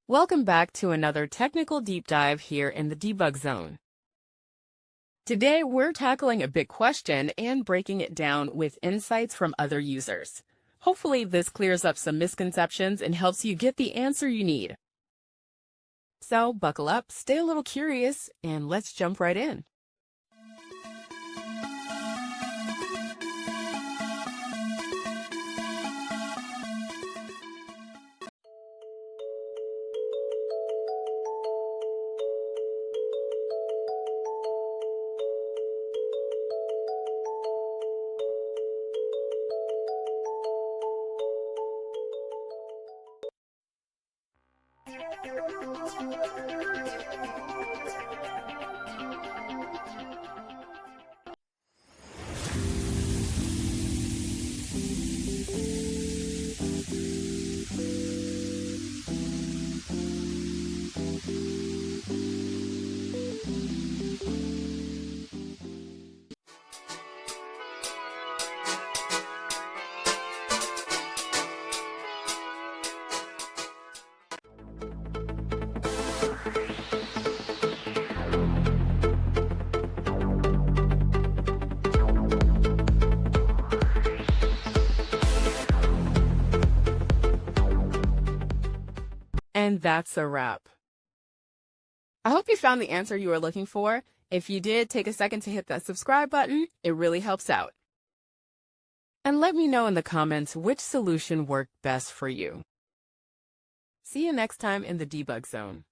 Welcome back to another technical deep dive here in the debug zone. Today, we're tackling a big question and breaking it down with insights from other users. Hopefully, this clears up some misconceptions and helps you get the answer you need. So, buckle up, stay a little curious, and let's jump right in. And that's a wrap. I hope you found the answer you were looking for. If you did, take a second to hit that subscribe button. It really helps out. And let me know in the comments which solution worked best for you. See you next time in the debug zone.